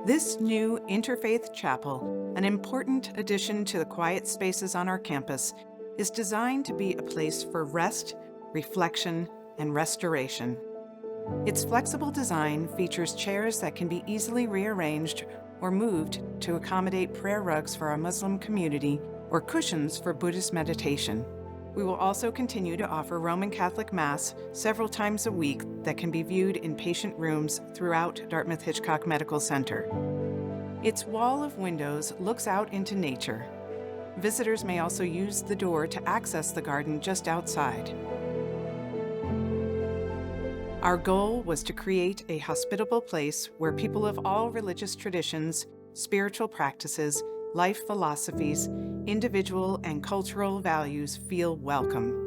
This new Interfaith Chapel, an important addition to the quiet spaces on our campus, is designed to be a place for rest, reflection, and restoration. Its flexible design features chairs that can be easily rearranged or moved to accommodate prayer rugs for our Muslim community or cushions for Buddhist meditation. We will also continue to offer Roman Catholic Mass several times a week that can be viewed in patient rooms throughout Dartmouth Hitchcock Medical Center. Its wall of windows looks out into nature. Visitors may also use the door to access the garden just outside. Our goal was to create a hospitable place where people of all religious traditions, spiritual practices, life philosophies, individual and cultural values feel welcome.